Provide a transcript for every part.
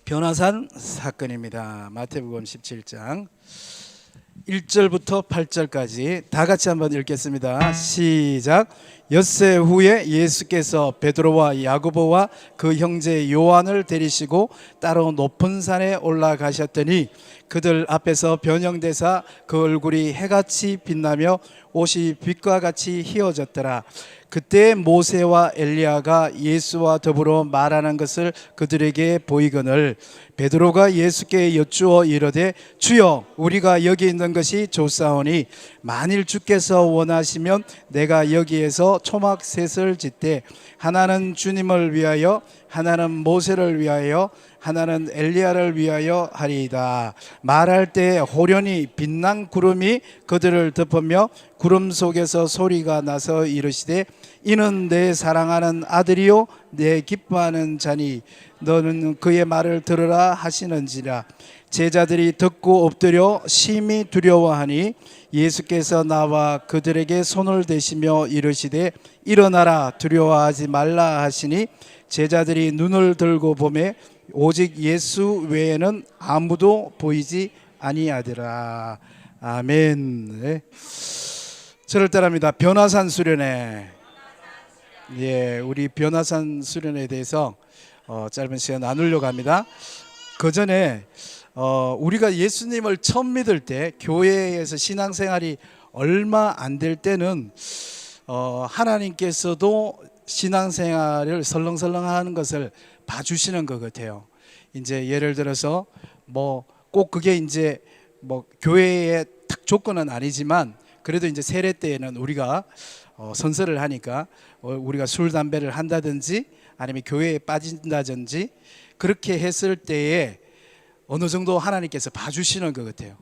변화산 사건입니다. 마태복음 17장 1절부터 8절까지 다 같이 한번 읽겠습니다. 시작. 엿새 후에 예수께서 베드로와 야고보와 그 형제 요한을 데리시고 따로 높은 산에 올라가셨더니 그들 앞에서 변형되사 그 얼굴이 해같이 빛나며 옷이 빛과 같이 휘어졌더라. 그때 모세와 엘리야가 예수와 더불어 말하는 것을 그들에게 보이거늘 베드로가 예수께 여쭈어 이르되 주여 우리가 여기 있는 것이 좋사오니 만일 주께서 원하시면 내가 여기에서 초막 셋을 짓되 하나는 주님을 위하여 하나는 모세를 위하여 하나는 엘리야를 위하여 하리이다. 말할 때 호련히 빛난 구름이 그들을 덮으며 구름 속에서 소리가 나서 이르시되 이는 내 사랑하는 아들이요 내 기뻐하는 자니 너는 그의 말을 들으라 하시는지라. 제자들이 듣고 엎드려 심히 두려워하니 예수께서 나와 그들에게 손을 대시며 이르시되 일어나라 두려워하지 말라 하시니 제자들이 눈을 들고 보매 오직 예수 외에는 아무도 보이지 아니하더라. 아멘. 네. 저를 따라합니다. 변화산 수련회. 예, 우리 변화산 수련회에 대해서 짧은 시간 나누려고 합니다. 그 전에 우리가 예수님을 처음 믿을 때 교회에서 신앙생활이 얼마 안 될 때는 하나님께서도 신앙생활을 설렁설렁하는 것을 봐주시는 것 같아요. 이제 예를 들어서 뭐 꼭 그게 이제 뭐 교회의 딱 조건은 아니지만 그래도 이제 세례 때에는 우리가 선서를 하니까 우리가 술 담배를 한다든지 아니면 교회에 빠진다든지 그렇게 했을 때에 어느 정도 하나님께서 봐주시는 것 같아요.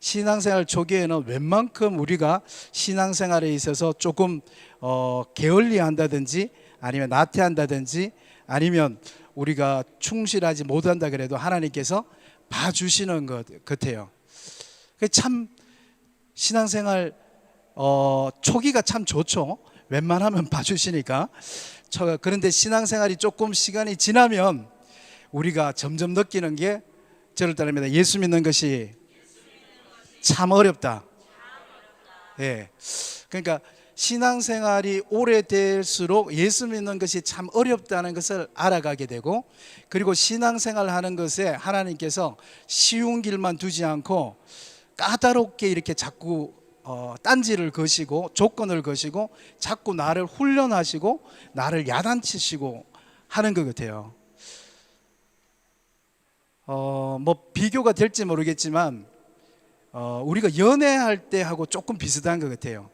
신앙생활 초기에는 웬만큼 우리가 신앙생활에 있어서 조금 게을리한다든지 아니면 나태한다든지 아니면 우리가 충실하지 못한다 그래도 하나님께서 봐주시는 것 같아요. 참 신앙생활 초기가 참 좋죠. 웬만하면 봐주시니까. 그런데 신앙생활이 조금 시간이 지나면 우리가 점점 느끼는 게 저를 따릅니다. 예수 믿는 것이 참 어렵다. 예. 그러니까 신앙생활이 오래될수록 예수 믿는 것이 참 어렵다는 것을 알아가게 되고 그리고 신앙생활 하는 것에 하나님께서 쉬운 길만 두지 않고 까다롭게 이렇게 자꾸 딴지를 거시고 조건을 거시고 자꾸 나를 훈련하시고 나를 야단치시고 하는 것 같아요. 뭐 비교가 될지 모르겠지만 우리가 연애할 때 하고 조금 비슷한 것 같아요.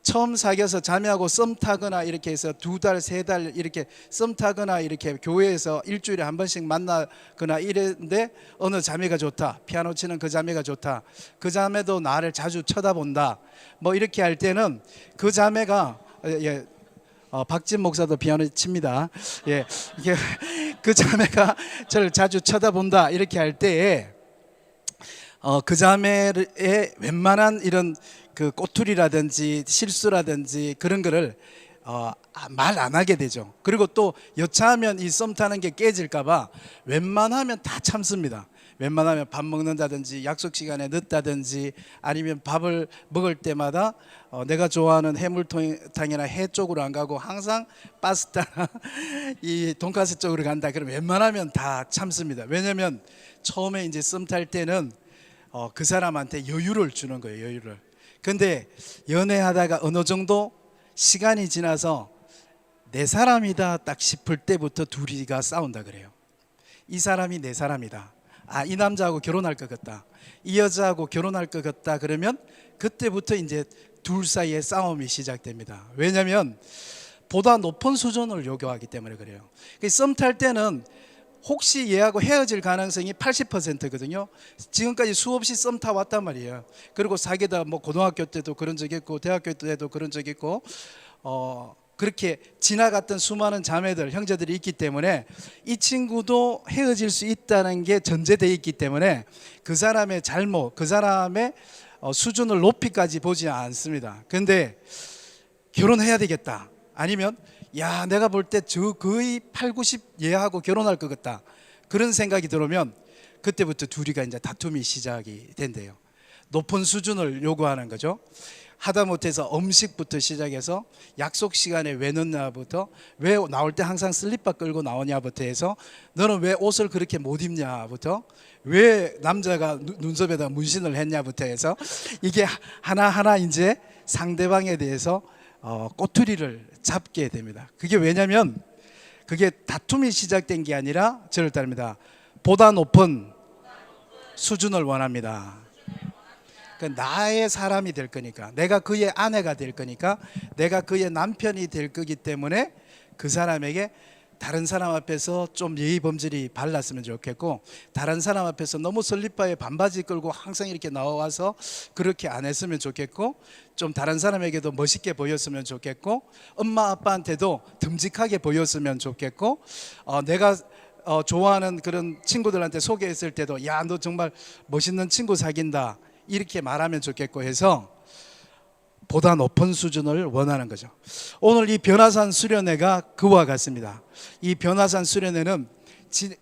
처음 사귀어서 자매하고 썸 타거나 이렇게 해서 2달, 3달 이렇게 썸 타거나 이렇게 교회에서 일주일에 한 번씩 만나거나 이랬는데 어느 자매가 좋다. 피아노 치는 그 자매가 좋다. 그 자매도 나를 자주 쳐다본다. 뭐 이렇게 할 때는 그 자매가 박진 목사도 피아노 칩니다. 예, 이게 그 자매가 저를 자주 쳐다본다 이렇게 할 때에 그 자매의 웬만한 이런 그 꼬투리라든지 실수라든지 그런 거를 말 안 하게 되죠. 그리고 또 여차하면 이 썸 타는 게 깨질까봐 웬만하면 다 참습니다. 웬만하면 밥 먹는다든지 약속 시간에 늦다든지 아니면 밥을 먹을 때마다 내가 좋아하는 해물탕이나 해 쪽으로 안 가고 항상 파스타나 이 돈가스 쪽으로 간다. 그럼 웬만하면 다 참습니다. 왜냐하면 처음에 이제 썸 탈 때는 그 사람한테 여유를 주는 거예요. 여유를. 근데 연애하다가 어느 정도 시간이 지나서 내 사람이다 딱 싶을 때부터 둘이가 싸운다 그래요. 이 사람이 내 사람이다. 이 남자하고 결혼할 것 같다. 이 여자하고 결혼할 것 같다. 그러면 그때부터 이제 둘 사이에 싸움이 시작됩니다. 왜냐하면 보다 높은 수준을 요구하기 때문에 그래요. 썸 탈 때는 혹시 얘하고 헤어질 가능성이 80%거든요. 지금까지 수없이 썸 타왔단 말이에요. 그리고 사귀다 뭐 고등학교 때도 그런 적 있고 대학교 때도 그런 적 있고 그렇게 지나갔던 수많은 자매들 형제들이 있기 때문에 이 친구도 헤어질 수 있다는 게 전제되어 있기 때문에 그 사람의 잘못 그 사람의 수준을 높이까지 보지 않습니다. 그런데 결혼해야 되겠다 아니면 야 내가 볼 때 저 거의 8, 90 얘하고 결혼할 것 같다. 그런 생각이 들으면 그때부터 둘이가 이제 다툼이 시작이 된대요. 높은 수준을 요구하는 거죠. 하다못해서 음식부터 시작해서 약속 시간에 왜 늦냐부터, 왜 나올 때 항상 슬리퍼 끌고 나오냐부터 해서 너는 왜 옷을 그렇게 못 입냐부터, 왜 남자가 눈썹에다 문신을 했냐부터 해서 이게 하나하나 이제 상대방에 대해서 꼬투리를 잡게 됩니다. 그게 왜냐면 그게 다툼이 시작된 게 아니라 저를 따릅니다. 보다 높은 수준을 원합니다. 나의 사람이 될 거니까, 내가 그의 아내가 될 거니까, 내가 그의 남편이 될 거기 때문에 그 사람에게 다른 사람 앞에서 좀 예의 범절이 발랐으면 좋겠고, 다른 사람 앞에서 너무 슬리퍼에 반바지 끌고 항상 이렇게 나와서 그렇게 안 했으면 좋겠고, 좀 다른 사람에게도 멋있게 보였으면 좋겠고, 엄마 아빠한테도 듬직하게 보였으면 좋겠고, 내가 좋아하는 그런 친구들한테 소개했을 때도 야, 너 정말 멋있는 친구 사귄다 이렇게 말하면 좋겠고 해서 보다 높은 수준을 원하는 거죠. 오늘 이 변화산 수련회가 그와 같습니다. 이 변화산 수련회는,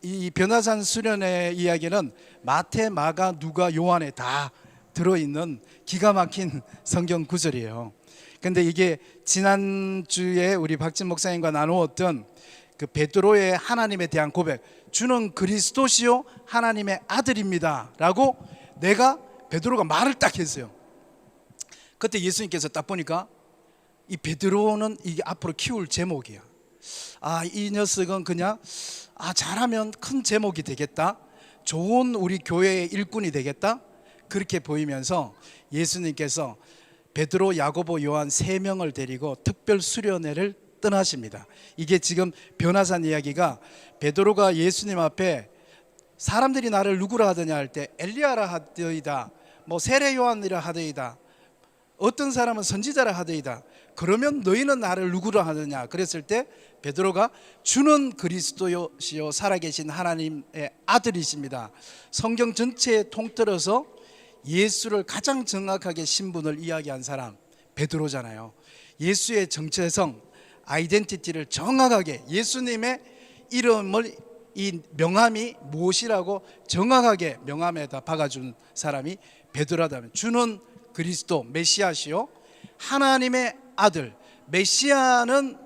이 변화산 수련회 이야기는 마태, 마가, 누가, 요한에 다 들어있는 기가 막힌 성경 구절이에요. 근데 이게 지난주에 우리 박진 목사님과 나누었던 그 베드로의 하나님에 대한 고백, 주는 그리스도시요 하나님의 아들입니다 라고 내가 베드로가 말을 딱 했어요. 그때 예수님께서 딱 보니까 이 베드로는 이게 앞으로 키울 제목이야. 이 녀석은 그냥 잘하면 큰 제목이 되겠다, 좋은 우리 교회의 일꾼이 되겠다, 그렇게 보이면서 예수님께서 베드로, 야고보, 요한 3명을 데리고 특별 수련회를 떠나십니다. 이게 지금 변화산 이야기가, 베드로가 예수님 앞에 사람들이 나를 누구라 하더냐 할 때 엘리야라 하더이다, 뭐 세례 요한이라 하더이다, 어떤 사람은 선지자라 하더이다, 그러면 너희는 나를 누구라 하느냐 그랬을 때 베드로가 주는 그리스도시요 살아계신 하나님의 아들이십니다. 성경 전체에 통틀어서 예수를 가장 정확하게 신분을 이야기한 사람 베드로잖아요. 예수의 정체성, 아이덴티티를 정확하게, 예수님의 이름을, 이 명함이 무엇이라고 정확하게 명함에다 박아준 사람이 베드로라면, 주는 그리스도 메시아시요 하나님의 아들. 메시아는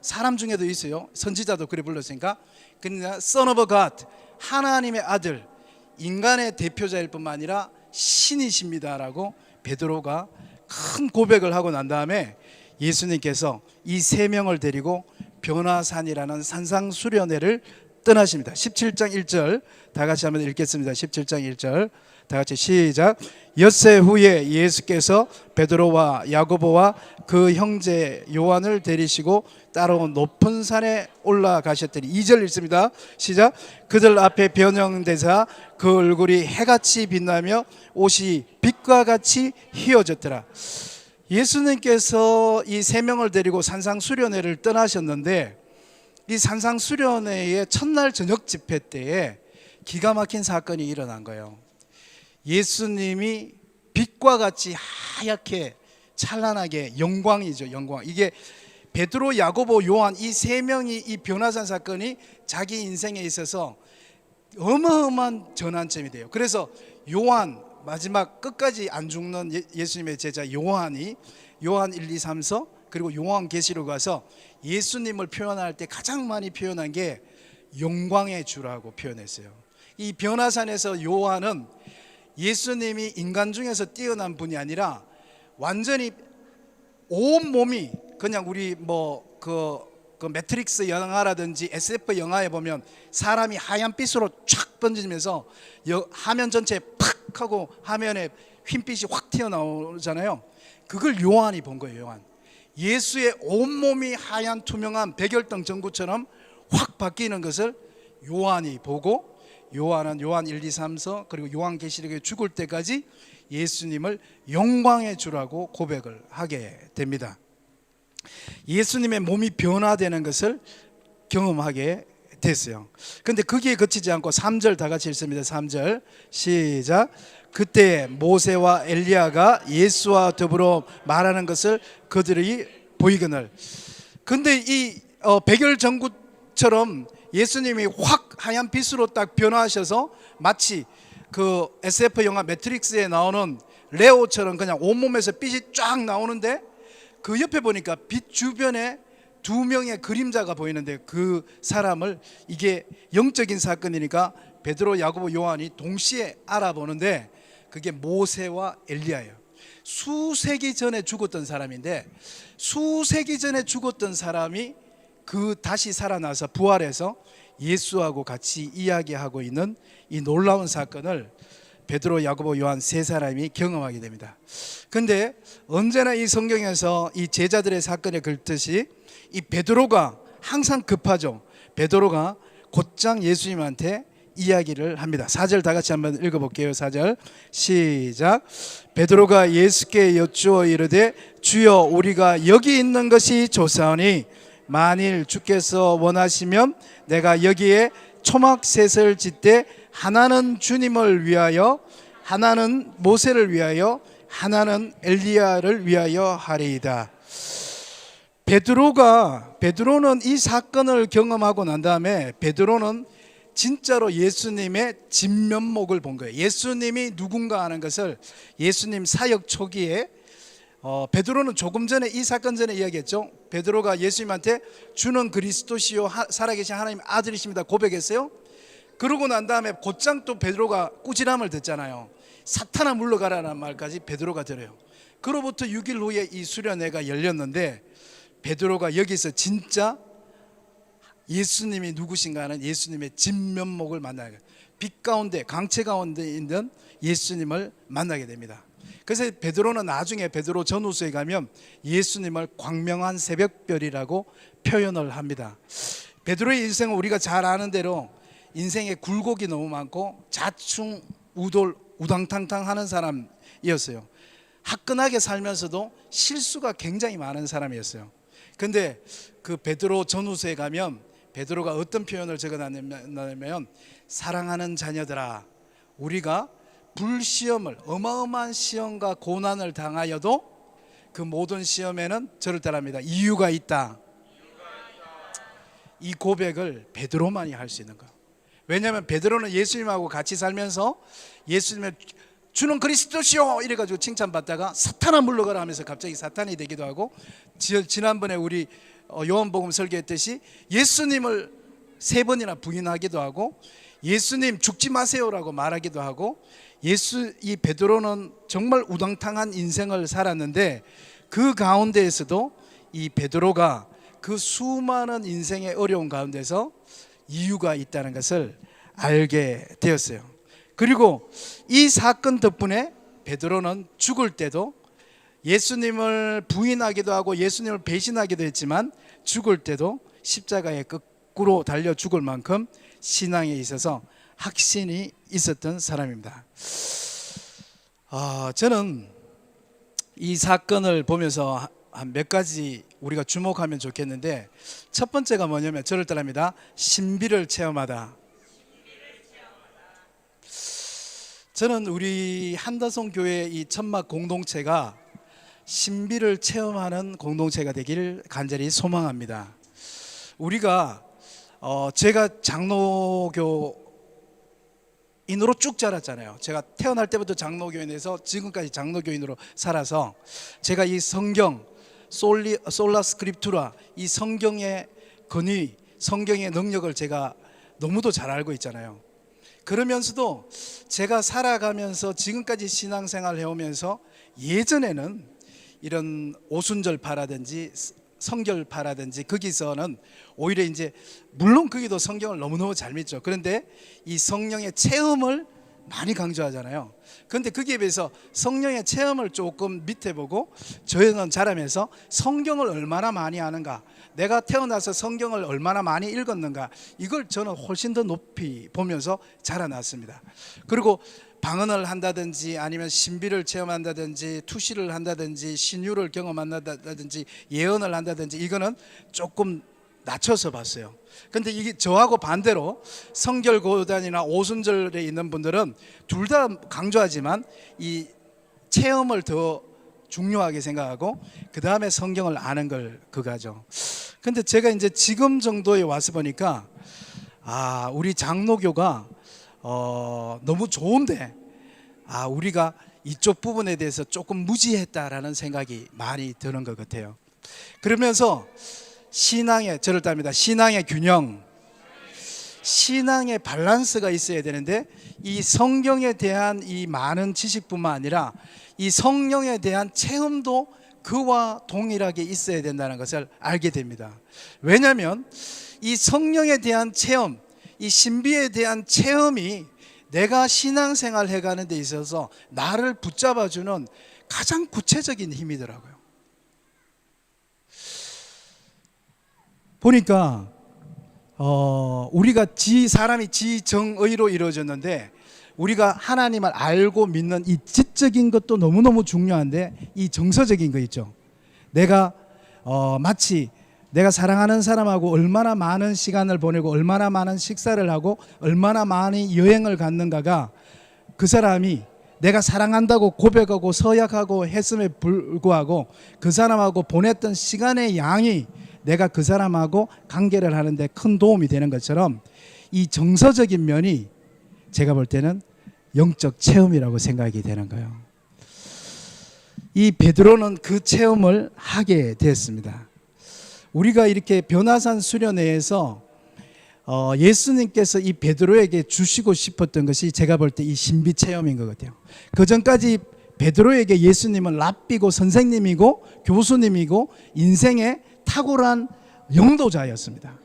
사람 중에도 있어요. 선지자도 그래 불렀으니까. 그러니까 Son of God, 하나님의 아들, 인간의 대표자일 뿐만 아니라 신이십니다라고 베드로가 큰 고백을 하고 난 다음에 예수님께서 이 3명을 데리고 변화산이라는 산상수련회를 떠나십니다. 17장 1절 다 같이 한번 읽겠습니다. 17장 1절 다 같이 시작. 엿새 후에 예수께서 베드로와 야고보와 그 형제 요한을 데리시고 따로 높은 산에 올라가셨더니, 2절 읽습니다. 시작. 그들 앞에 변형되사 그 얼굴이 해같이 빛나며 옷이 빛과 같이 휘어졌더라. 예수님께서 이 3명을 데리고 산상수련회를 떠나셨는데, 이 산상수련회의 첫날 저녁 집회 때에 기가 막힌 사건이 일어난 거예요. 예수님이 빛과 같이 하얗게 찬란하게, 영광이죠, 영광. 이게 베드로, 야고보, 요한 이 3명이 이 변화산 사건이 자기 인생에 있어서 어마어마한 전환점이 돼요. 그래서 요한, 마지막 끝까지 안 죽는 예수님의 제자 요한이 요한 1, 2, 3서 그리고 요한계시록 가서 예수님을 표현할 때 가장 많이 표현한 게 영광의 주라고 표현했어요. 이 변화산에서 요한은 예수님이 인간 중에서 뛰어난 분이 아니라 완전히 온 몸이, 그냥 우리 그 매트릭스 영화라든지 SF 영화에 보면 사람이 하얀 빛으로 쫙 번지면서 화면 전체에 팍 하고 화면에 흰빛이 확 튀어나오잖아요. 그걸 요한이 본 거예요. 요한. 예수의 온몸이 하얀 투명한 백열등 전구처럼 확 바뀌는 것을 요한이 보고, 요한은 요한 1, 2, 3서 그리고 요한계시록에 죽을 때까지 예수님을 영광의 주라고 고백을 하게 됩니다. 예수님의 몸이 변화되는 것을 경험하게 됐어요. 그런데 거기에 그치지 않고 3절 다 같이 읽습니다. 3절 시작. 그때 모세와 엘리야가 예수와 더불어 말하는 것을 그들이 보이거늘. 근데 이 백열전구처럼 예수님이 확 하얀 빛으로 딱 변화하셔서 마치 그 SF 영화 매트릭스에 나오는 레오처럼 그냥 온몸에서 빛이 쫙 나오는데, 그 옆에 보니까 빛 주변에 두 명의 그림자가 보이는데, 그 사람을, 이게 영적인 사건이니까 베드로, 야고보, 요한이 동시에 알아보는데 그게 모세와 엘리야예요. 수세기 전에 죽었던 사람인데, 수세기 전에 죽었던 사람이 그 다시 살아나서 부활해서 예수하고 같이 이야기하고 있는 이 놀라운 사건을 베드로, 야고보, 요한 세 사람이 경험하게 됩니다. 근데 언제나 이 성경에서 이 제자들의 사건에 긁듯이 이 베드로가 항상 급하죠. 베드로가 곧장 예수님한테 이야기를 합니다. 4절 다 같이 한번 읽어볼게요. 4절 시작. 베드로가 예수께 여쭈어 이르되 주여, 우리가 여기 있는 것이 좋사오니 만일 주께서 원하시면 내가 여기에 초막셋을 짓되 하나는 주님을 위하여, 하나는 모세를 위하여, 하나는 엘리야를 위하여 하리이다. 베드로는 이 사건을 경험하고 난 다음에 베드로는 진짜로 예수님의 진면목을 본 거예요. 예수님이 누군가 하는 것을 예수님 사역 초기에 베드로는 조금 전에, 이 사건 전에 이야기했죠. 베드로가 예수님한테 주는 그리스도시요 살아계신 하나님 아들이십니다 고백했어요. 그러고 난 다음에 곧장 또 베드로가 꾸지람을 듣잖아요. 사탄아 물러가라는 말까지 베드로가 들어요. 그로부터 6일 후에 이 수련회가 열렸는데, 베드로가 여기서 진짜 예수님이 누구신가 하는 예수님의 진면목을 만나게 돼요. 빛 가운데, 강체 가운데 있는 예수님을 만나게 됩니다. 그래서 베드로는 나중에 베드로 전후서에 가면 예수님을 광명한 새벽별이라고 표현을 합니다. 베드로의 인생은 우리가 잘 아는 대로 인생에 굴곡이 너무 많고 자충우돌 우당탕탕 하는 사람이었어요. 화끈하게 살면서도 실수가 굉장히 많은 사람이었어요. 근데 그 베드로 전후서에 가면 베드로가 어떤 표현을 적어놨냐면, 사랑하는 자녀들아, 우리가 불시험을, 어마어마한 시험과 고난을 당하여도 그 모든 시험에는 저를 따라합니다. 이유가 있다. 이 고백을 베드로만이 할 수 있는 거예요. 왜냐하면 베드로는 예수님하고 같이 살면서 예수님의 주는 그리스도시요 이래가지고 칭찬받다가 사탄아 물러가라 하면서 갑자기 사탄이 되기도 하고, 지난번에 우리 요한복음 설교했듯이 예수님을 3번이나 부인하기도 하고, 예수님 죽지 마세요라고 말하기도 하고, 이 베드로는 정말 우당탕한 인생을 살았는데, 그 가운데에서도 이 베드로가 그 수많은 인생의 어려운 가운데서 이유가 있다는 것을 알게 되었어요. 그리고 이 사건 덕분에 베드로는 죽을 때도 예수님을 부인하기도 하고 예수님을 배신하기도 했지만, 죽을 때도 십자가에 거꾸로 달려 죽을 만큼 신앙에 있어서 확신이 있었던 사람입니다. 저는 이 사건을 보면서 한 몇 가지 우리가 주목하면 좋겠는데, 첫 번째가 뭐냐면 저를 따라합니다. 신비를 체험하다. 저는 우리 한다성 교회 이 천막 공동체가 신비를 체험하는 공동체가 되기를 간절히 소망합니다. 우리가 제가 장로교인으로 쭉 자랐잖아요. 제가 태어날 때부터 장로교인에서 지금까지 장로교인으로 살아서 제가 이 성경 솔라 스크립투라, 이 성경의 권위, 성경의 능력을 제가 너무도 잘 알고 있잖아요. 그러면서도 제가 살아가면서 지금까지 신앙생활을 해오면서 예전에는 이런 오순절파라든지 성결파라든지 거기서는 오히려 이제 물론 거기도 성경을 너무너무 잘 믿죠. 그런데 이 성령의 체험을 많이 강조하잖아요. 그런데 거기에 비해서 성령의 체험을 조금 밑에 보고 저희는 자라면서 성경을 얼마나 많이 아는가, 내가 태어나서 성경을 얼마나 많이 읽었는가, 이걸 저는 훨씬 더 높이 보면서 자라났습니다. 그리고 방언을 한다든지 아니면 신비를 체험한다든지 투시를 한다든지 신유를 경험한다든지 예언을 한다든지 이거는 조금 낮춰서 봤어요. 근데 이게 저하고 반대로 성결고단이나 오순절에 있는 분들은 둘 다 강조하지만 이 체험을 더 중요하게 생각하고 그 다음에 성경을 아는 걸 그거죠. 근데 제가 이제 지금 정도에 와서 보니까 우리 장로교가 너무 좋은데 우리가 이쪽 부분에 대해서 조금 무지했다라는 생각이 많이 드는 것 같아요. 그러면서 저를 따릅니다. 신앙의 균형, 신앙의 밸런스가 있어야 되는데, 이 성경에 대한 이 많은 지식뿐만 아니라 이 성령에 대한 체험도 그와 동일하게 있어야 된다는 것을 알게 됩니다. 왜냐하면 이 성령에 대한 체험, 이 신비에 대한 체험이 내가 신앙생활 해가는 데 있어서 나를 붙잡아주는 가장 구체적인 힘이더라고요. 보니까 우리가 사람이 지정의로 이루어졌는데, 우리가 하나님을 알고 믿는 이 지적인 것도 너무너무 중요한데, 이 정서적인 거 있죠. 내가 마치 내가 사랑하는 사람하고 얼마나 많은 시간을 보내고 얼마나 많은 식사를 하고 얼마나 많이 여행을 갔는가가 그 사람이 내가 사랑한다고 고백하고 서약하고 했음에 불구하고 그 사람하고 보냈던 시간의 양이 내가 그 사람하고 관계를 하는데 큰 도움이 되는 것처럼, 이 정서적인 면이 제가 볼 때는 영적 체험이라고 생각이 되는 거예요. 이 베드로는 그 체험을 하게 됐습니다. 우리가 이렇게 변화산 수련회에서 예수님께서 이 베드로에게 주시고 싶었던 것이 제가 볼 때 이 신비 체험인 것 같아요. 그 전까지 베드로에게 예수님은 랍비고 선생님이고 교수님이고 인생의 탁월한 영도자였습니다.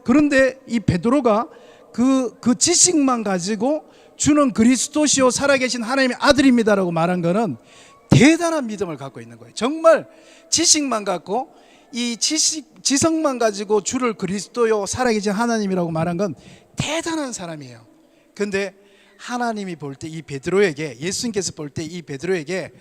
그런데 이 베드로가 그 지식만 가지고 주는 그리스도시요 살아계신 하나님의 아들입니다라고 말한 거는 대단한 믿음을 갖고 있는 거예요. 정말 지식만 갖고 이 지성만 가지고 주를 그리스도요 살아계신 하나님이라고 말한 건 대단한 사람이에요. 근데 하나님이 볼 때 이 베드로에게, 예수님께서 볼 때 이 베드로에게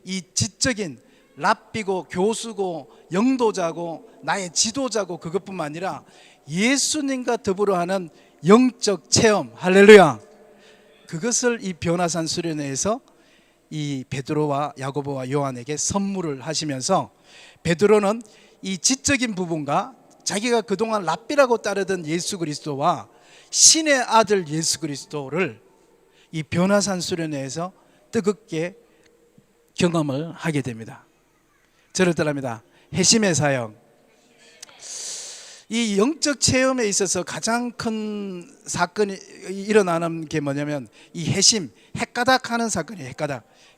이 지적인 랍비고 교수고 영도자고 나의 지도자고 그것뿐만 아니라 예수님과 더불어 하는 영적 체험, 할렐루야, 그것을 이 변화산 수련회에서 이 베드로와 야고보와 요한에게 선물을 하시면서, 베드로는 이 지적인 부분과 자기가 그동안 랍비라고 따르던 예수 그리스도와 신의 아들 예수 그리스도를 이 변화산 수련회에서 뜨겁게 경험을 하게 됩니다. 저를 따릅니다. 회심의 사역. 이 영적 체험에 있어서 가장 큰 사건이 일어나는 게 뭐냐면 이 회심, 헷가닥 하는 사건이에요.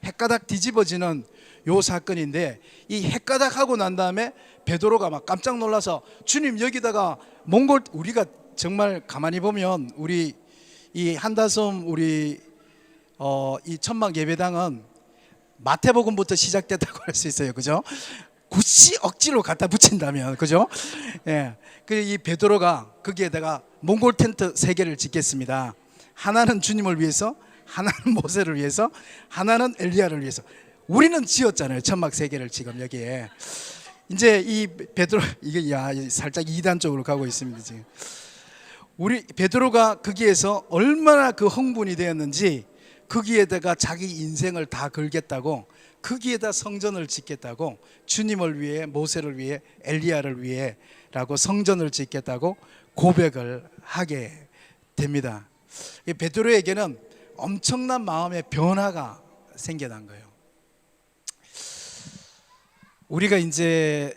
헷가닥 뒤집어지는 요 사건인데, 이 헷가닥 하고 난 다음에 베드로가 막 깜짝 놀라서 주님 여기다가 우리가 정말 가만히 보면 우리 이 한다섬 이 천막 예배당은 마태복음부터 시작됐다고 할 수 있어요. 그죠? 굳이 억지로 갖다 붙인다면, 그죠? 예. 이 베드로가 거기에다가 몽골 텐트 3개를 짓겠습니다. 하나는 주님을 위해서, 하나는 모세를 위해서, 하나는 엘리야를 위해서. 우리는 지었잖아요. 천막 3개를 지금 여기에. 이제 이 베드로, 이게 살짝 이단 쪽으로 가고 있습니다. 지금. 우리 베드로가 거기에서 얼마나 그 흥분이 되었는지, 거기에다가 자기 인생을 다 걸겠다고, 거기에다 성전을 짓겠다고, 주님을 위해, 모세를 위해, 엘리야를 위해 라고 성전을 짓겠다고 고백을 하게 됩니다. 베드로에게는 엄청난 마음의 변화가 생겨난 거예요. 우리가 이제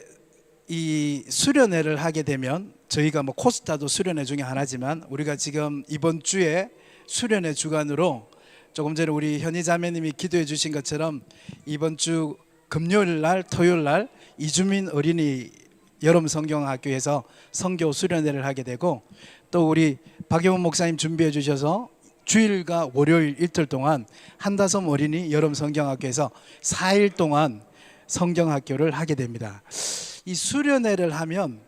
이 수련회를 하게 되면, 저희가 코스타도 수련회 중에 하나지만 우리가 지금 이번 주에 수련회 주간으로 조금 전에 우리 현희 자매님이 기도해 주신 것처럼 이번 주 금요일 날, 토요일 날 이주민 어린이 여름 성경학교에서 선교 수련회를 하게 되고, 또 우리 박영훈 목사님 준비해 주셔서 주일과 월요일 이틀 동안 한다섬 어린이 여름 성경학교에서 4일 동안 성경학교를 하게 됩니다. 이 수련회를 하면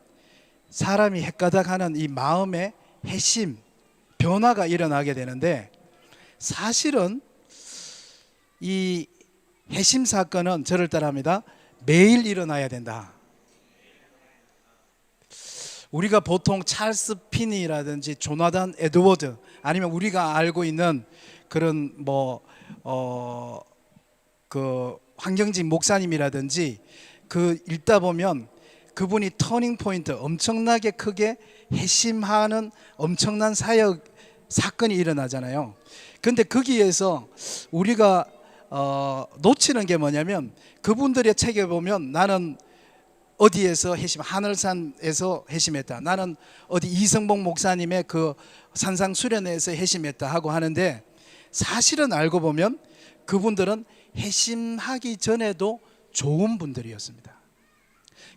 사람이 헷가닥하는 이 마음의 회심, 변화가 일어나게 되는데, 사실은 이 회심 사건은 저를 따라합니다. 매일 일어나야 된다. 우리가 보통 찰스 피니라든지 조나단 에드워드, 아니면 우리가 알고 있는 그런 그 환경직 목사님이라든지 그 읽다 보면 그분이 터닝 포인트, 엄청나게 크게 회심하는 엄청난 사역 사건이 일어나잖아요. 근데 거기에서 우리가 놓치는 게 뭐냐면, 그분들의 책에 보면 나는 어디에서 회심, 하늘산에서 회심했다, 나는 어디 이성복 목사님의 그 산상 수련회에서 회심했다 하고 하는데, 사실은 알고 보면 그분들은 회심하기 전에도 좋은 분들이었습니다.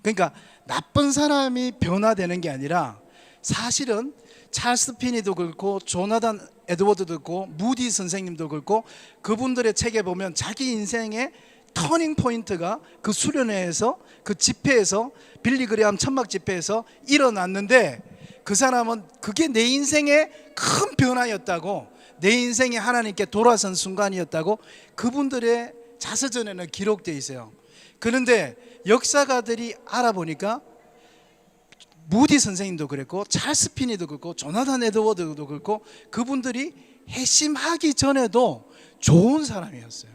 그러니까 나쁜 사람이 변화되는 게 아니라, 사실은 찰스 피니도 그렇고 조나단 에드워드도 그렇고 무디 선생님도 그렇고, 그분들의 책에 보면 자기 인생의 터닝 포인트가 그 수련회에서, 그 집회에서, 빌리 그레함 천막 집회에서 일어났는데, 그 사람은 그게 내 인생의 큰 변화였다고, 내 인생이 하나님께 돌아선 순간이었다고 그분들의 자서전에는 기록되어 있어요. 그런데 역사가들이 알아보니까 무디 선생님도 그랬고 찰스 피니도 그렇고 조나단 에드워드도 그렇고, 그분들이 회심하기 전에도 좋은 사람이었어요.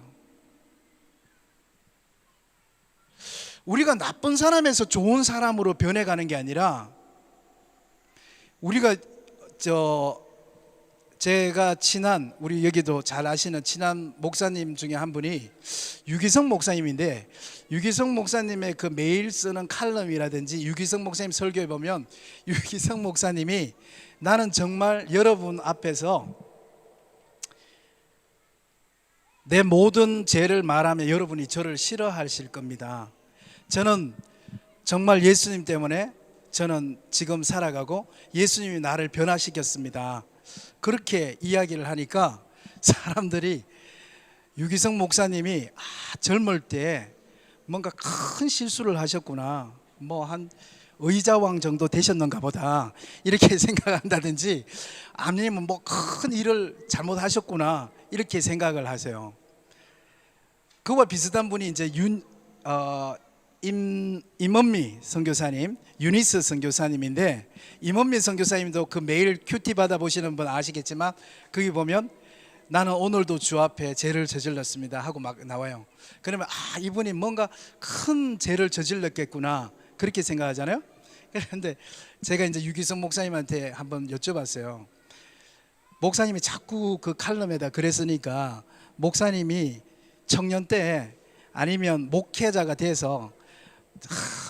우리가 나쁜 사람에서 좋은 사람으로 변해가는 게 아니라, 우리가 제가 친한, 우리 여기도 잘 아시는 친한 목사님 중에 한 분이 유기성 목사님인데, 유기성 목사님의 그 매일 쓰는 칼럼이라든지 유기성 목사님 설교에 보면, 유기성 목사님이 나는 정말 여러분 앞에서 내 모든 죄를 말하면 여러분이 저를 싫어하실 겁니다. 저는 정말 예수님 때문에 저는 지금 살아가고 예수님이 나를 변화시켰습니다. 그렇게 이야기를 하니까 사람들이 유기성 목사님이 젊을 때 뭔가 큰 실수를 하셨구나, 뭐 한 의자왕 정도 되셨는가 보다 이렇게 생각한다든지, 아니면 뭐 큰 일을 잘못하셨구나 이렇게 생각을 하세요. 그와 비슷한 분이 이제 임원미 선교사님, 유니스 선교사님인데, 임원미 선교사님도 그 매일 큐티 받아보시는 분 아시겠지만, 거기 보면 나는 오늘도 주 앞에 죄를 저질렀습니다 하고 막 나와요. 그러면 이분이 뭔가 큰 죄를 저질렀겠구나 그렇게 생각하잖아요. 그런데 제가 이제 유기성 목사님한테 한번 여쭤봤어요. 목사님이 자꾸 그 칼럼에다 그랬으니까 목사님이 청년 때 아니면 목회자가 돼서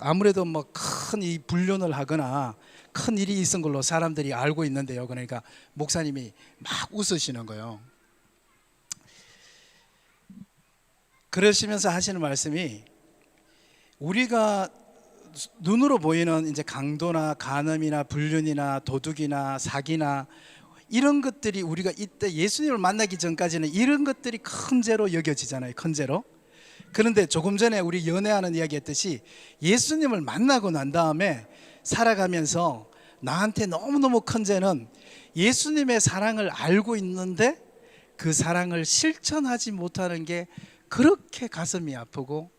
아무래도 뭐 큰 이 불륜을 하거나 큰 일이 있은 걸로 사람들이 알고 있는데요. 그러니까 목사님이 막 웃으시는 거예요. 그러시면서 하시는 말씀이, 우리가 눈으로 보이는 이제 강도나 간음이나 불륜이나 도둑이나 사기나 이런 것들이, 우리가 이때 예수님을 만나기 전까지는 이런 것들이 큰 죄로 여겨지잖아요. 큰 죄로. 그런데 조금 전에 우리 연애하는 이야기 했듯이, 예수님을 만나고 난 다음에 살아가면서 나한테 너무너무 큰 죄는, 예수님의 사랑을 알고 있는데 그 사랑을 실천하지 못하는 게 그렇게 가슴이 아프고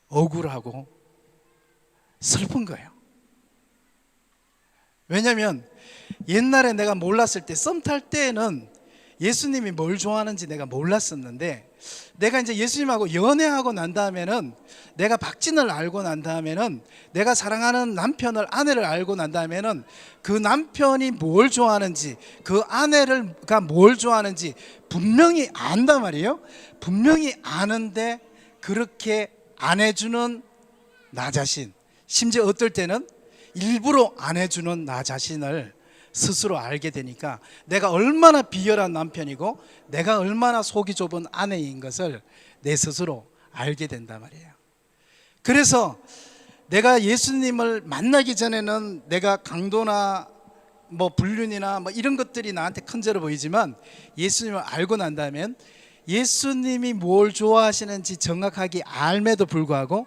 억울하고 슬픈 거예요. 왜냐하면 옛날에 내가 몰랐을 때, 썸 탈 때에는 예수님이 뭘 좋아하는지 내가 몰랐었는데, 내가 이제 예수님하고 연애하고 난 다음에는, 내가 박진을 알고 난 다음에는, 내가 사랑하는 남편을, 아내를 알고 난 다음에는 그 남편이 뭘 좋아하는지, 그 아내가 뭘 좋아하는지 분명히 안단 말이에요. 분명히 아는데 그렇게 안 해주는 나 자신, 심지어 어떨 때는 일부러 안 해주는 나 자신을 스스로 알게 되니까, 내가 얼마나 비열한 남편이고 내가 얼마나 속이 좁은 아내인 것을 내 스스로 알게 된단 말이에요. 그래서 내가 예수님을 만나기 전에는 내가 강도나 뭐 불륜이나 뭐 이런 것들이 나한테 큰 죄로 보이지만, 예수님을 알고 난 다음엔 예수님이 뭘 좋아하시는지 정확하게 알매도 불구하고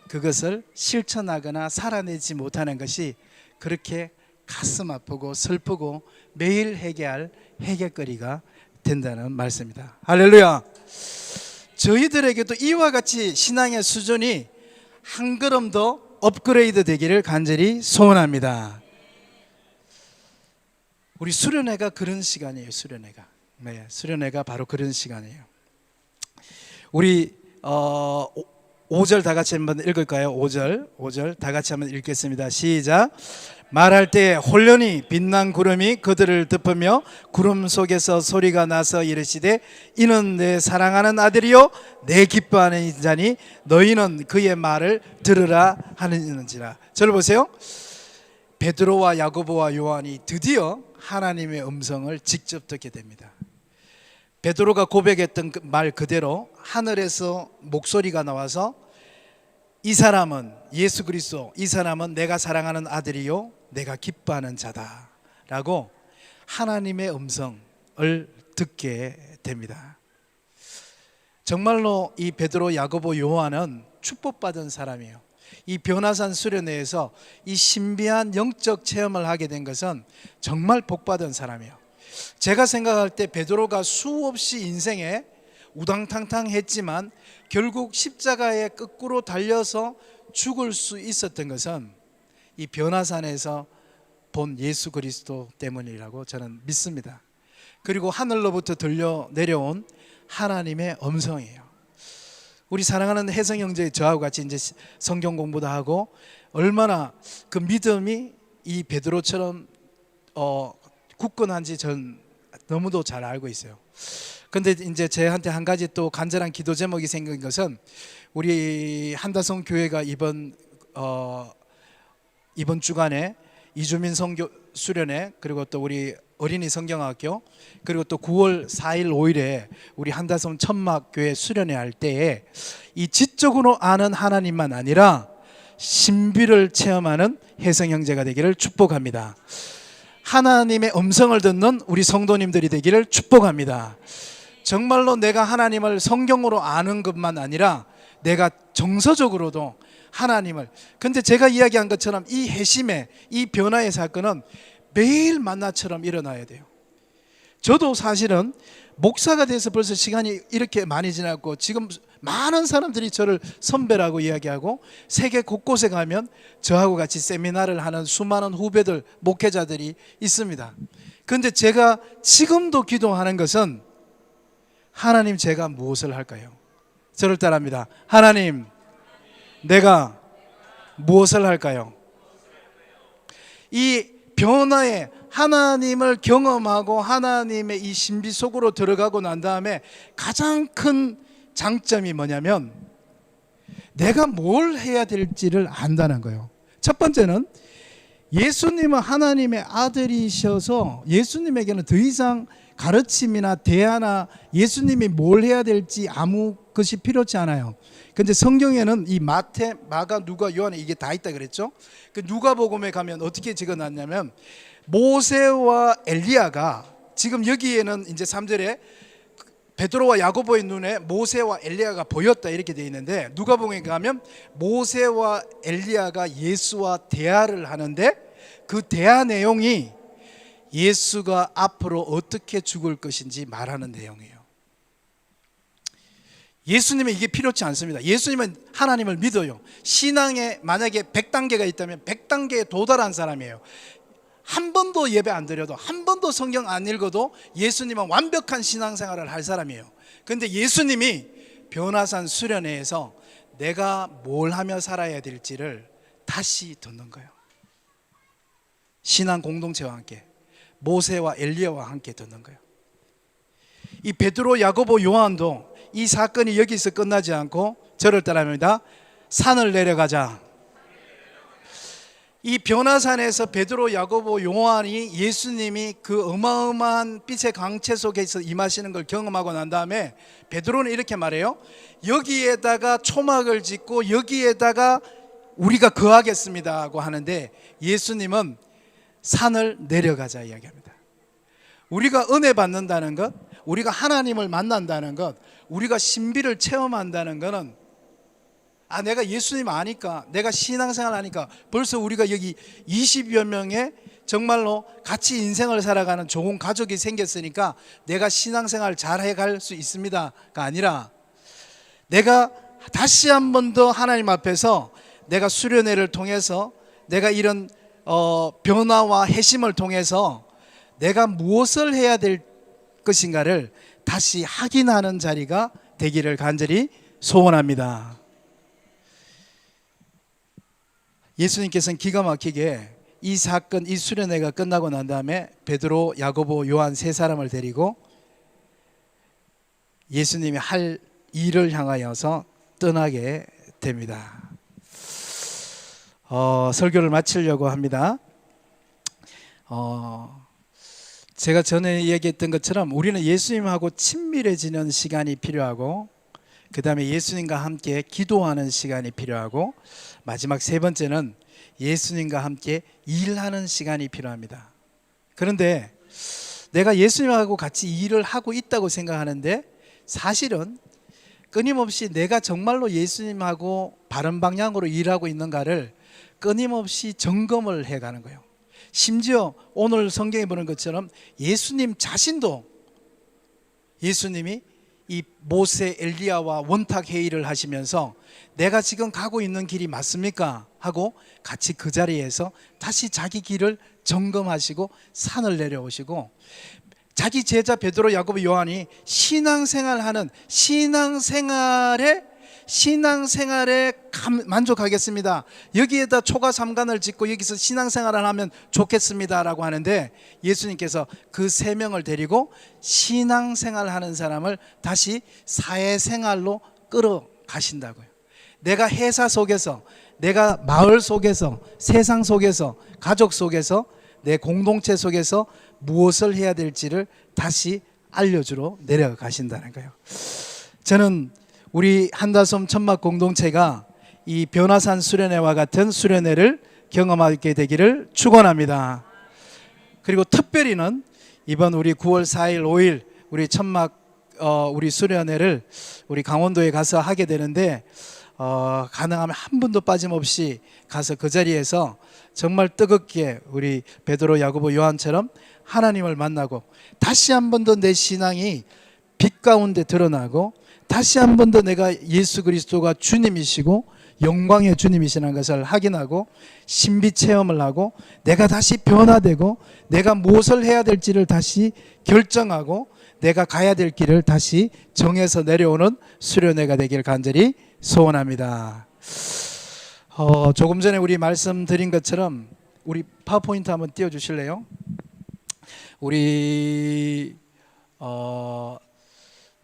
그것을 실천하거나 살아내지 못하는 것이 그렇게 가슴 아프고 슬프고 매일 회개할 회개거리가 된다는 말씀입니다. 할렐루야. 저희들에게도 이와 같이 신앙의 수준이 한 걸음 더 업그레이드 되기를 간절히 소원합니다. 우리 수련회가 그런 시간이에요. 수련회가. 네, 수련회가 바로 그런 시간이에요. 우리 5절 다 같이 한번 읽을까요? 5절 다 같이 한번 읽겠습니다. 시작. 말할 때 홀련히 빛난 구름이 그들을 덮으며 구름 속에서 소리가 나서 이르시되 이는 내 사랑하는 아들이요 내 기뻐하는 자니 너희는 그의 말을 들으라 하는지라. 저를 보세요. 베드로와 야고보와 요한이 드디어 하나님의 음성을 직접 듣게 됩니다. 베드로가 고백했던 말 그대로 하늘에서 목소리가 나와서 이 사람은 예수 그리스도, 이 사람은 내가 사랑하는 아들이요 내가 기뻐하는 자다 라고 하나님의 음성을 듣게 됩니다. 정말로 이 베드로, 야고보, 요한은 축복받은 사람이에요. 이 변화산 수련회에서 이 신비한 영적 체험을 하게 된 것은 정말 복받은 사람이에요. 제가 생각할 때 베드로가 수없이 인생에 우당탕탕 했지만 결국 십자가에 거꾸로 달려서 죽을 수 있었던 것은 이 변화산에서 본 예수 그리스도 때문이라고 저는 믿습니다. 그리고 하늘로부터 들려 내려온 하나님의 음성이에요. 우리 사랑하는 혜성 형제 저하고 같이 이제 성경 공부도 하고 얼마나 그 믿음이 이 베드로처럼 굳건한지 전 너무도 잘 알고 있어요. 근데 이제 저한테 한 가지 또 간절한 기도 제목이 생긴 것은 우리 한다성 교회가 이번 주간에 이주민 선교 수련회 그리고 또 우리 어린이 성경학교 그리고 또 9월 4일 5일에 우리 한다성 천막교회 수련회 할 때에 이 지적으로 아는 하나님만 아니라 신비를 체험하는 혜성 형제가 되기를 축복합니다. 하나님의 음성을 듣는 우리 성도님들이 되기를 축복합니다. 정말로 내가 하나님을 성경으로 아는 것만 아니라 내가 정서적으로도 하나님을, 근데 제가 이야기한 것처럼 이 회심의 이 변화의 사건은 매일 만나처럼 일어나야 돼요. 저도 사실은 목사가 돼서 벌써 시간이 이렇게 많이 지났고 지금 많은 사람들이 저를 선배라고 이야기하고 세계 곳곳에 가면 저하고 같이 세미나를 하는 수많은 후배들, 목회자들이 있습니다. 그런데 제가 지금도 기도하는 것은 하나님 제가 무엇을 할까요? 저를 따라합니다. 하나님 내가 무엇을 할까요? 이 변화에 하나님을 경험하고 하나님의 이 신비 속으로 들어가고 난 다음에 가장 큰 장점이 뭐냐면 내가 뭘 해야 될지를 안다는 거예요. 첫 번째는 예수님은 하나님의 아들이셔서 예수님에게는 더 이상 가르침이나 대화나 예수님이 뭘 해야 될지 아무 것이 필요치 않아요. 근데 성경에는 이 마태, 마가, 누가, 요한에 이게 다 있다 그랬죠. 그 누가복음에 가면 어떻게 적어놨냐면 모세와 엘리야가 지금 여기에는 이제 3절에 베드로와 야고보의 눈에 모세와 엘리야가 보였다 이렇게 되어 있는데 누가복음에 가면 모세와 엘리야가 예수와 대화를 하는데 그 대화 내용이 예수가 앞으로 어떻게 죽을 것인지 말하는 내용이에요. 예수님은 이게 필요치 않습니다. 예수님은 하나님을 믿어요. 신앙에 만약에 100단계가 있다면 100단계에 도달한 사람이에요. 한 번도 예배 안 드려도 한 번도 성경 안 읽어도 예수님은 완벽한 신앙생활을 할 사람이에요. 그런데 예수님이 변화산 수련회에서 내가 뭘 하며 살아야 될지를 다시 듣는 거예요. 신앙 공동체와 함께 모세와 엘리야와 함께 듣는 거예요. 이 베드로, 야고보, 요한도 이 사건이 여기서 끝나지 않고 저를 따라합니다. 산을 내려가자. 이 변화산에서 베드로, 야고보, 요한이 예수님이 그 어마어마한 빛의 광채 속에서 임하시는 걸 경험하고 난 다음에 베드로는 이렇게 말해요. 여기에다가 초막을 짓고 여기에다가 우리가 거하겠습니다 하고 하는데 예수님은 산을 내려가자 이야기합니다. 우리가 은혜 받는다는 것, 우리가 하나님을 만난다는 것, 우리가 신비를 체험한다는 것은 내가 예수님 아니까, 내가 신앙생활 하니까 벌써 우리가 여기 20여 명의 정말로 같이 인생을 살아가는 좋은 가족이 생겼으니까 내가 신앙생활 잘 해갈 수 있습니다가 아니라 내가 다시 한 번 더 하나님 앞에서 내가 수련회를 통해서 내가 이런 변화와 회심을 통해서 내가 무엇을 해야 될 것인가를 다시 확인하는 자리가 되기를 간절히 소원합니다. 예수님께서는 기가 막히게 이 사건, 이 수련회가 끝나고 난 다음에 베드로, 야고보, 요한 세 사람을 데리고 예수님이 할 일을 향하여서 떠나게 됩니다. 설교를 마치려고 합니다. 제가 전에 얘기했던 것처럼 우리는 예수님하고 친밀해지는 시간이 필요하고, 그 다음에 예수님과 함께 기도하는 시간이 필요하고, 마지막 세 번째는 예수님과 함께 일하는 시간이 필요합니다. 그런데 내가 예수님하고 같이 일을 하고 있다고 생각하는데 사실은 끊임없이 내가 정말로 예수님하고 바른 방향으로 일하고 있는가를 끊임없이 점검을 해가는 거예요. 심지어 오늘 성경에 보는 것처럼 예수님 자신도, 예수님이 이 모세, 엘리야와 원탁 회의를 하시면서 내가 지금 가고 있는 길이 맞습니까? 하고 같이 그 자리에서 다시 자기 길을 점검하시고 산을 내려오시고, 자기 제자 베드로, 야고보, 요한이 신앙생활하는 신앙생활에 만족하겠습니다, 여기에다 초가 삼간을 짓고 여기서 신앙생활을 하면 좋겠습니다 라고 하는데, 예수님께서 그 세 명을 데리고 신앙생활하는 사람을 다시 사회생활로 끌어가신다고요. 내가 회사 속에서, 내가 마을 속에서, 세상 속에서, 가족 속에서, 내 공동체 속에서 무엇을 해야 될지를 다시 알려주러 내려가신다는 거예요. 저는 우리 한다솜 천막 공동체가 이 변화산 수련회와 같은 수련회를 경험하게 되기를 축원합니다. 그리고 특별히는 이번 우리 9월 4일 5일 우리 천막 우리 수련회를 우리 강원도에 가서 하게 되는데, 가능하면 한 분도 빠짐없이 가서 그 자리에서 정말 뜨겁게 우리 베드로, 야고보, 요한처럼 하나님을 만나고 다시 한 번 더 내 신앙이 빛 가운데 드러나고 다시 한 번 더 내가 예수 그리스도가 주님이시고 영광의 주님이시라는 것을 확인하고 신비 체험을 하고 내가 다시 변화되고 내가 무엇을 해야 될지를 다시 결정하고 내가 가야 될 길을 다시 정해서 내려오는 수련회가 되길 간절히 소원합니다. 조금 전에 우리 말씀드린 것처럼 우리 파워포인트 한번 띄워주실래요? 우리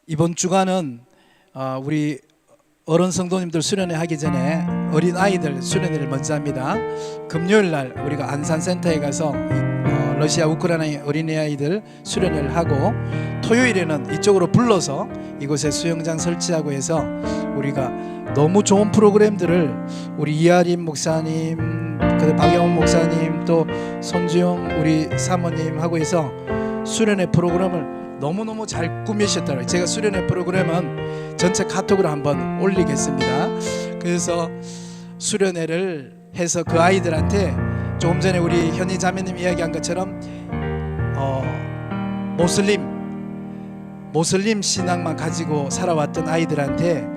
이번 주간은 우리 어른 성도님들 수련회 하기 전에 어린 아이들 수련회를 먼저 합니다. 금요일 날 우리가 안산센터에 가서 러시아 우크라이나 어린아이들 수련회를 하고, 토요일에는 이쪽으로 불러서 이곳에 수영장 설치하고 해서 우리가 너무 좋은 프로그램들을 우리 이하림 목사님, 박영훈 목사님, 또 손주영 우리 사모님 하고 해서 수련회 프로그램을 너무너무 잘 꾸미셨더라고요. 제가 수련회 프로그램은 전체 카톡으로 한번 올리겠습니다. 그래서 수련회를 해서 그 아이들한테 조금 전에 우리 현희 자매님 이야기한 것처럼 모슬림 신앙만 가지고 살아왔던 아이들한테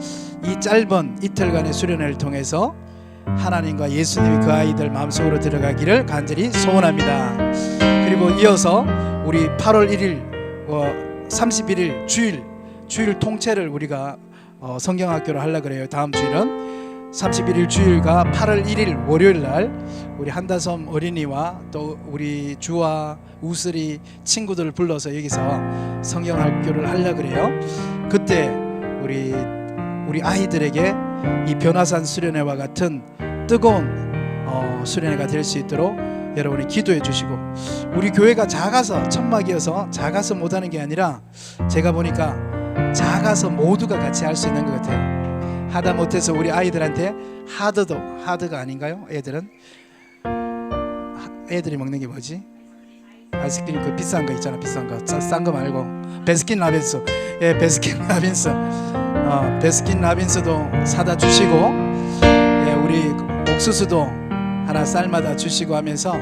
이 짧은 이틀간의 수련회를 통해서 하나님과 예수님이 그 아이들 마음속으로 들어가기를 간절히 소원합니다. 그리고 이어서 우리 8월 1일 31일 주일 통째를 우리가 성경학교를 하려고 그래요. 다음 주일은 31일 주일과 8월 1일 월요일 날 우리 한다솜 어린이와 또 우리 주와 우슬이 친구들을 불러서 여기서 성경학교를 하려고 그래요. 그때 우리 아이들에게 이 변화산 수련회와 같은 뜨거운 수련회가 될 수 있도록 여러분이 기도해 주시고, 우리 교회가 작아서 천막이어서 작아서 못하는 게 아니라 제가 보니까 작아서 모두가 같이 할 수 있는 것 같아요. 하다 못해서 우리 아이들한테 하드가 아닌가요? 애들이 먹는 게 뭐지? 아이스크림 그 비싼 거 있잖아. 비싼 거, 싼 거 말고 베스킨 라빈스. 예, 베스킨 라빈스도 사다 주시고, 예, 우리 옥수수도 하나 쌀마다 주시고 하면서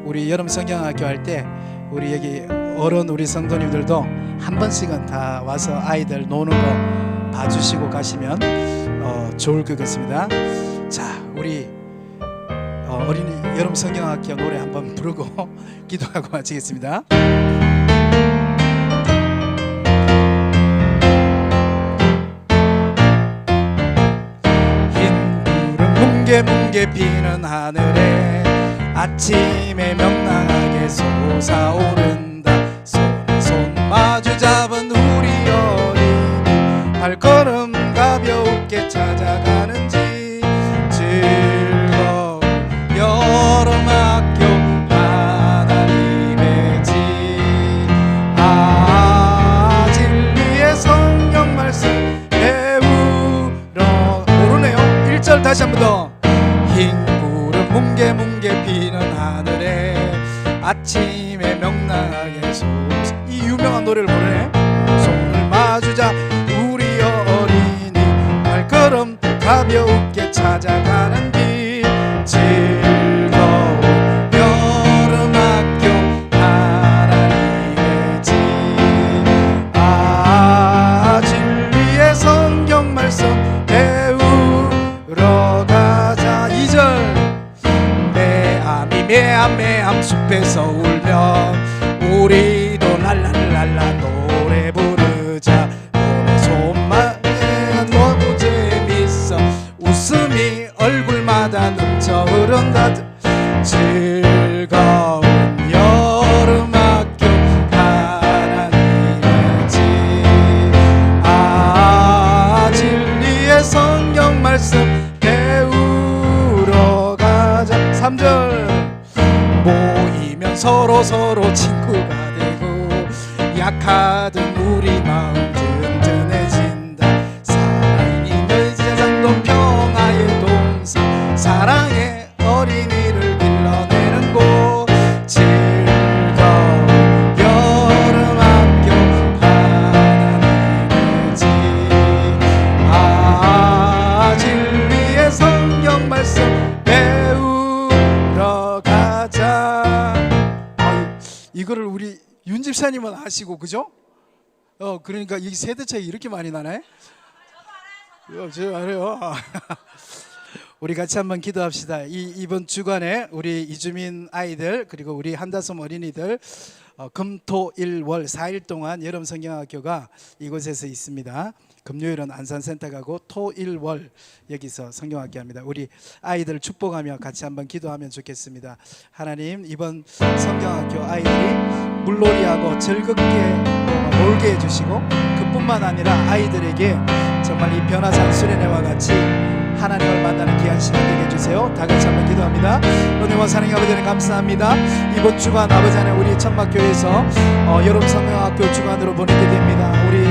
우리 여름 성경학교 할 때 우리 여기 어른 우리 성도님들도 한 번씩은 다 와서 아이들 노는 거 봐주시고 가시면 좋을 것 같습니다. 자, 우리 어린이 여름 성경학교 노래 한번 부르고 기도하고 마치겠습니다. 흰 구름 뭉게뭉게 피는 하늘에 아침에 명랑하게 솟아오른다. 손에 손 마주 잡은 우리 어린이 발걸음 가볍게 찾아가는지 즐거운 여름학교 하나님의 집. 진리의 성경 말씀 배우러. 모르네요. 1절 다시 한 번 더. 흰 구름 뭉게뭉게 피는 하늘에 아침에 명랑하게 솟아. 이 유명한 노래를 부르네. 손을 마주자 우리 어린이 발걸음 가볍게 찾아가는 길. 즐거운 여름학교 하나님의 집. 진리의 성경 말씀 배우러 가자. 2절. 매암 숲에서 울면 우리도 랄랄랄라 노래 부르자. 노래 손만에 너무 재밌어 웃음이 얼굴마다 넘쳐 흐른다. 즐거운 여름학교 하나님의 집. 진리의 성경 말씀 배우러 가자. 3절. 모이면 서로 친구가 되고 약하던 우리 마음 든든해진다. 사랑이 늘 세상도 평화의 동산 사랑의 어린이를 길러내는 곳. 즐거운 여름학교 하나님의 집. 진리의 성경 말씀 배우러 가자. 이거를 우리 윤 집사님은 아시고, 그죠? 그러니까 이 세대 차이 이렇게 많이 나네. 제가 알아요. 우리 같이 한번 기도합시다. 이번 주간에 우리 이주민 아이들 그리고 우리 한다솜 어린이들 금, 토, 일, 월 4일 동안 여름 성경학교가 이곳에서 있습니다. 금요일은 안산센터 가고 토, 일, 월 여기서 성경학교 합니다. 우리 아이들 축복하며 같이 한번 기도하면 좋겠습니다. 하나님, 이번 성경학교 아이들이 물놀이하고 즐겁게 놀게 해주시고 그뿐만 아니라 아이들에게 정말 이 변화산 수련회와 같이 하나님을 만나는 귀한 시간 되게 해주세요. 다 같이 한번 기도합니다. 은혜와 사랑의 아버지 하나님 감사합니다. 이번 주간 아버지 하나님 우리 천막교회에서 여름 성경학교 주간으로 보내게 됩니다. 우리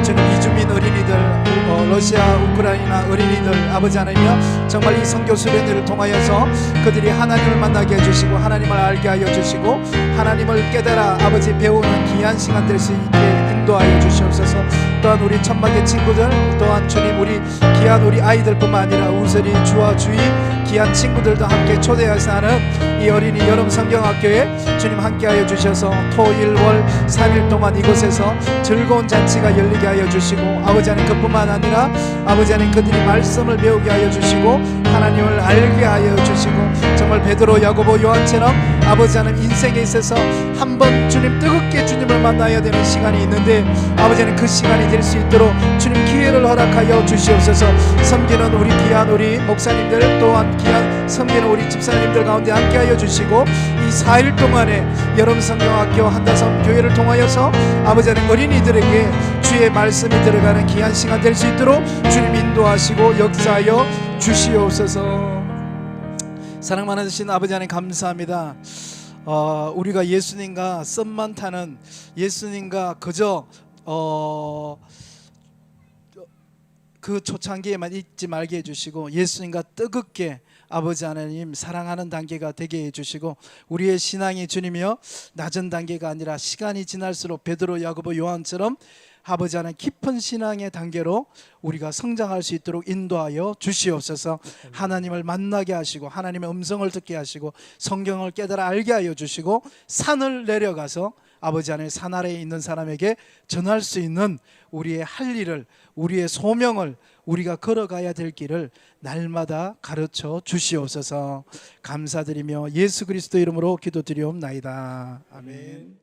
주님 이주민 어린이들 러시아 우크라이나 어린이들 아버지 하나님이여 정말 이 선교 수련회를 통하여서 그들이 하나님을 만나게 해주시고 하나님을 알게 하여 주시고 하나님을 깨달아 아버지 배우는 귀한 시간 될 수 있게 인도하여 주시옵소서. 또한 우리 천막의 친구들 또한 주님 우리 귀한 우리 아이들뿐만 아니라 우설이 주와 주위 귀한 친구들도 함께 초대해서 하는 이 어린이 여름 성경학교에 주님 함께하여 주셔서 토, 일, 월 3일 동안 이곳에서 즐거운 잔치가 열리게 하여 주시고 아버지 하나님 그뿐만 아니라 아버지 하나님 그들이 말씀을 배우게 하여 주시고 하나님을 알게 하여 주시고 정말 베드로, 야고보, 요한처럼 아버지 하나님 인생에 있어서 한번 주님 뜨겁게 주님을 만나야 되는 시간이 있는데 아버지 하나님 그 시간이 될 수 있도록 주님 기회를 허락하여 주시옵소서. 섬기는 우리 귀한 우리 목사님들 또한 귀한 섬기는 우리 집사님들 가운데 함께하여 주시고 이 4일 동안에 여름 성경학교 한다섬 교회를 통하여서 아버지 하나님 어린이들에게 주의 말씀이 들어가는 귀한 시간 될 수 있도록 주님 인도하시고 역사하여 주시옵소서. 사랑 많으신 아버지 하나님 감사합니다. 우리가 예수님과 썸만 타는 예수님과 그저 그 초창기에만 잊지 말게 해주시고 예수님과 뜨겁게 아버지 하나님 사랑하는 단계가 되게 해주시고 우리의 신앙이 주님이여 낮은 단계가 아니라 시간이 지날수록 베드로, 야고보, 요한처럼 아버지 하나님 깊은 신앙의 단계로 우리가 성장할 수 있도록 인도하여 주시옵소서. 하나님을 만나게 하시고 하나님의 음성을 듣게 하시고 성경을 깨달아 알게 하여 주시고 산을 내려가서 아버지 하나님 산 아래에 있는 사람에게 전할 수 있는 우리의 할 일을 우리의 소명을 우리가 걸어가야 될 길을 날마다 가르쳐 주시옵소서. 감사드리며 예수 그리스도 이름으로 기도드리옵나이다. 아멘.